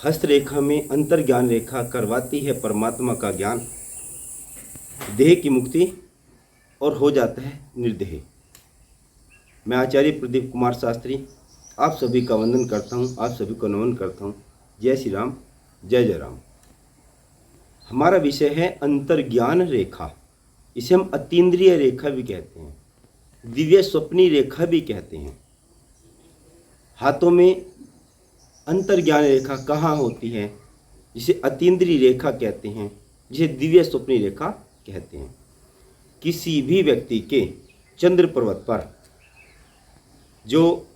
हस्तरेखा में अंतर्ज्ञान रेखा करवाती है परमात्मा का ज्ञान, देह की मुक्ति और हो जाता है निर्देह। मैं आचार्य प्रदीप कुमार शास्त्री आप सभी का वंदन करता हूँ, आप सभी को नमन करता हूँ। जय श्री राम, जय जय राम। हमारा विषय है अंतर्ज्ञान रेखा। इसे हम अतीन्द्रिय रेखा भी कहते हैं, दिव्य स्वप्नी रेखा भी कहते हैं। हाथों में अंतर्ज्ञान रेखा कहाँ होती है, जिसे अतीन्द्रिय रेखा कहते हैं, जिसे दिव्य स्वप्नी रेखा कहते हैं। किसी भी व्यक्ति के चंद्र पर्वत पर जो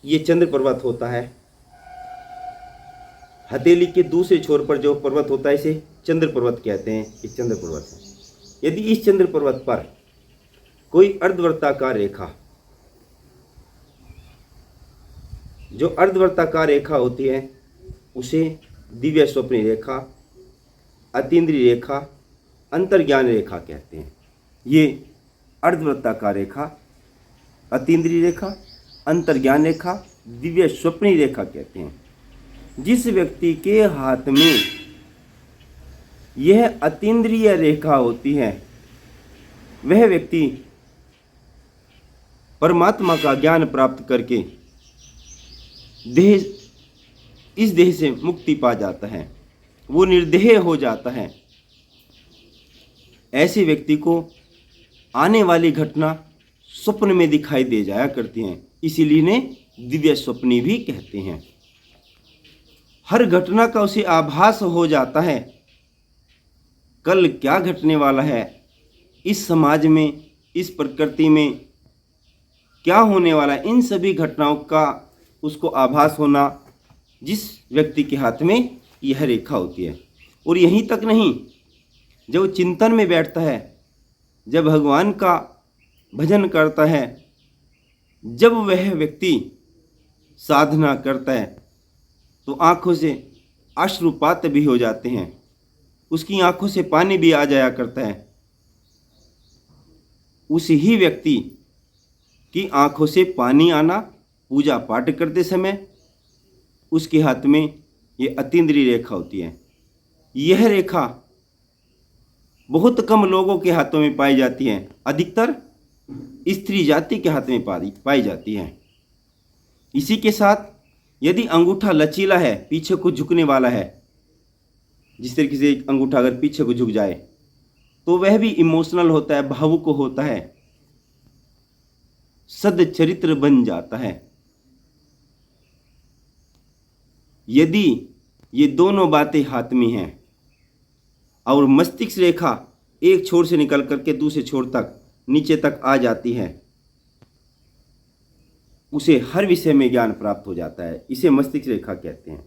ये चंद्र पर्वत होता है, हथेली के दूसरे छोर पर जो पर्वत होता है, इसे चंद्र पर्वत कहते हैं। ये चंद्र पर्वत है। यदि इस चंद्र पर्वत पर कोई अर्धवृत्ताकार रेखा, जो अर्धवृत्ताकार रेखा होती है, उसे दिव्य स्वप्नी रेखा, अतीन्द्रिय रेखा, अंतर्ज्ञान रेखा कहते हैं। ये अर्धवृत्ताकार रेखा, अतीन्द्रिय रेखा, अंतर्ज्ञान रेखा, दिव्य स्वप्नी रेखा कहते हैं। जिस व्यक्ति के हाथ में यह अतीन्द्रिय रेखा होती है, वह व्यक्ति परमात्मा का ज्ञान प्राप्त करके इस देह से मुक्ति पा जाता है, वो निर्देह हो जाता है। ऐसे व्यक्ति को आने वाली घटना स्वप्न में दिखाई दे जाया करती हैं, इसीलिए इन्हें दिव्य स्वप्नी भी कहते हैं। हर घटना का उसे आभास हो जाता है, कल क्या घटने वाला है, इस समाज में, इस प्रकृति में क्या होने वाला है, इन सभी घटनाओं का उसको आभास होना, जिस व्यक्ति के हाथ में यह रेखा होती है। और यहीं तक नहीं, जब वो चिंतन में बैठता है, जब भगवान का भजन करता है, जब वह व्यक्ति साधना करता है, तो आँखों से अश्रुपात भी हो जाते हैं, उसकी आँखों से पानी भी आ जाया करता है। उस ही व्यक्ति की आँखों से पानी आना पूजा पाठ करते समय, उसके हाथ में ये अतीन्द्रिय रेखा होती है। यह रेखा बहुत कम लोगों के हाथों में पाई जाती है, अधिकतर स्त्री जाति के हाथ में पाई जाती है। इसी के साथ यदि अंगूठा लचीला है, पीछे को झुकने वाला है, जिस तरीके से एक अंगूठा अगर पीछे को झुक जाए तो वह भी इमोशनल होता है, भावुक होता है, सदचरित्र बन जाता है। यदि ये दोनों बातें हाथ में हैं और मस्तिष्क रेखा एक छोर से निकल करके दूसरे छोर तक नीचे तक आ जाती है, उसे हर विषय में ज्ञान प्राप्त हो जाता है। इसे मस्तिष्क रेखा कहते हैं।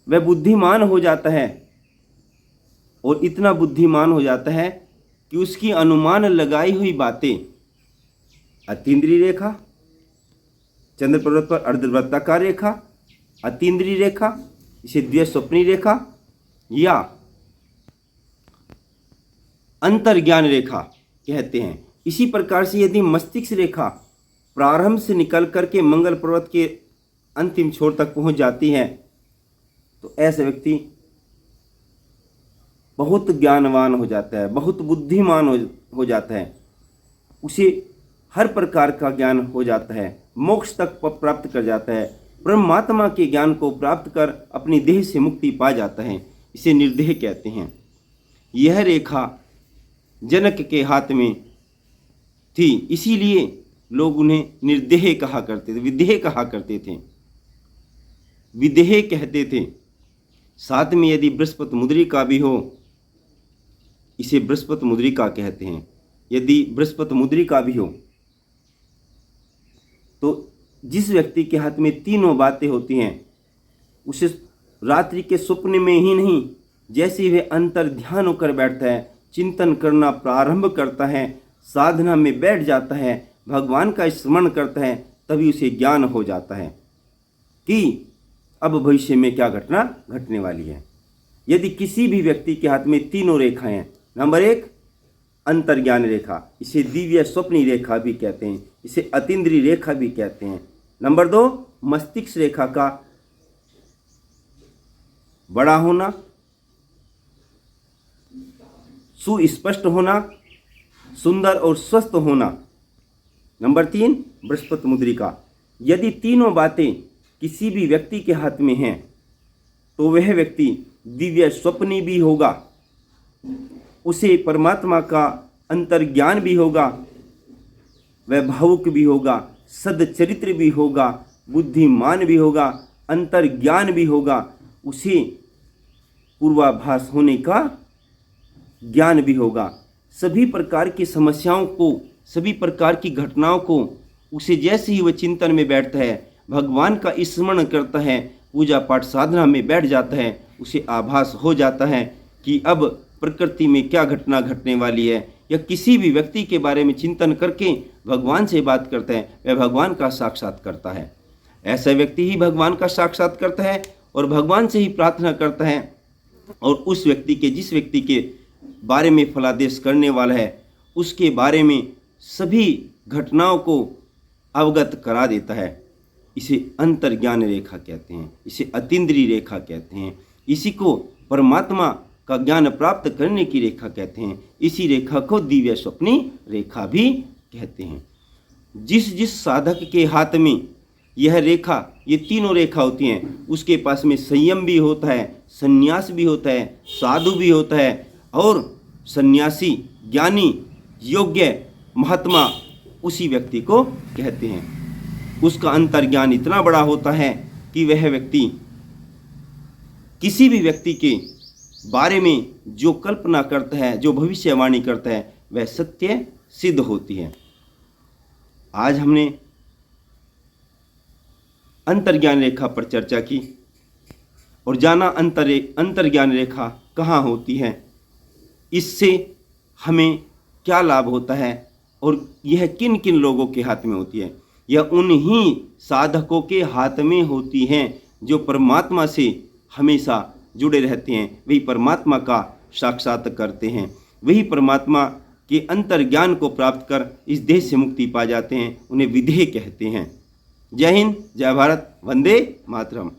वह बुद्धिमान हो जाता है, और इतना बुद्धिमान हो जाता है कि उसकी अनुमान लगाई हुई बातें अतीन्द्रिय रेखा, चंद्र पर्वत पर अर्धवृत्ताकार रेखा, अतीन्द्रिय रेखा, इसे दिव्य स्वप्नी रेखा या अंतर्ज्ञान रेखा कहते हैं। इसी प्रकार से यदि मस्तिष्क रेखा प्रारंभ से निकल करके मंगल पर्वत के अंतिम छोर तक पहुंच जाती है, तो ऐसा व्यक्ति बहुत ज्ञानवान हो जाता है, बहुत बुद्धिमान हो जाता है। उसे हर प्रकार का ज्ञान हो जाता है, मोक्ष तक प्राप्त कर जाता है, परमात्मा के ज्ञान को प्राप्त कर अपनी देह से मुक्ति पा जाता है। इसे निर्देह कहते हैं। यह रेखा जनक के हाथ में थी, इसीलिए लोग उन्हें निर्देह कहा करते थे, विदेह कहा करते थे, विदेह कहते थे। साथ में यदि बृहस्पति मुद्रिका भी हो, इसे बृहस्पति मुद्रिका कहते हैं। यदि बृहस्पति मुद्रिका भी हो, तो जिस व्यक्ति के हाथ में तीनों बातें होती हैं, उसे रात्रि के स्वप्न में ही नहीं, जैसे वह अंतर ध्यान होकर बैठता है, चिंतन करना प्रारंभ करता है, साधना में बैठ जाता है, भगवान का स्मरण करता है, तभी उसे ज्ञान हो जाता है कि अब भविष्य में क्या घटना घटने वाली है। यदि किसी भी व्यक्ति के हाथ में तीनों रेखाएं हैं, नंबर 1 अंतर्ज्ञान रेखा, इसे दिव्य स्वप्नी रेखा भी कहते हैं, इसे अतीन्द्रिय रेखा भी कहते हैं। नंबर 2 मस्तिष्क रेखा का बड़ा होना, सुस्पष्ट होना, सुंदर और स्वस्थ होना। नंबर 3, बृहस्पति मुद्रिका। यदि तीनों बातें किसी भी व्यक्ति के हाथ में हैं तो वह व्यक्ति दिव्य स्वप्नी भी होगा, उसे परमात्मा का अंतर्ज्ञान भी होगा, वह भावुक भी होगा, सदचरित्र भी होगा, बुद्धिमान भी होगा, अंतर्ज्ञान भी होगा, उसे पूर्वाभास होने का ज्ञान भी होगा। सभी प्रकार की समस्याओं को, सभी प्रकार की घटनाओं को उसे जैसे ही वह चिंतन में बैठता है, भगवान का स्मरण करता है, पूजा पाठ साधना में बैठ जाता है, उसे आभास हो जाता है कि अब प्रकृति में क्या घटना घटने वाली है, या किसी भी व्यक्ति के बारे में चिंतन करके भगवान से बात करता है, वह भगवान का साक्षात करता है। ऐसा व्यक्ति ही भगवान का साक्षात करता है और भगवान से ही प्रार्थना करता है, और उस व्यक्ति के, जिस व्यक्ति के बारे में फलादेश करने वाला है, उसके बारे में सभी घटनाओं को अवगत करा देता है। इसे अंतर्ज्ञान रेखा कहते हैं, इसे अतीन्द्रिय रेखा कहते हैं, इसी को परमात्मा का ज्ञान प्राप्त करने की रेखा कहते हैं। इसी रेखा को दिव्य स्वप्नी रेखा भी कहते हैं। जिस जिस साधक के हाथ में यह रेखा, ये तीनों रेखा होती हैं, उसके पास में संयम भी होता है, संन्यास भी होता है, साधु भी होता है, और सन्यासी, ज्ञानी, योग्य, महात्मा उसी व्यक्ति को कहते हैं। उसका अंतर्ज्ञान इतना बड़ा होता है कि वह व्यक्ति किसी भी व्यक्ति के बारे में जो कल्पना करता है, जो भविष्यवाणी करता है, वह सत्य सिद्ध होती है। आज हमने अंतर्ज्ञान रेखा पर चर्चा की और जाना अंतर्ज्ञान रेखा कहाँ होती है, इससे हमें क्या लाभ होता है, और यह किन किन लोगों के हाथ में होती है। यह उन्हीं साधकों के हाथ में होती हैं जो परमात्मा से हमेशा जुड़े रहते हैं, वही परमात्मा का साक्षात करते हैं, वही परमात्मा के अंतर्ज्ञान को प्राप्त कर इस देह से मुक्ति पा जाते हैं। उन्हें विधेय कहते हैं। जय हिंद, जय भारत, वंदे मातरम।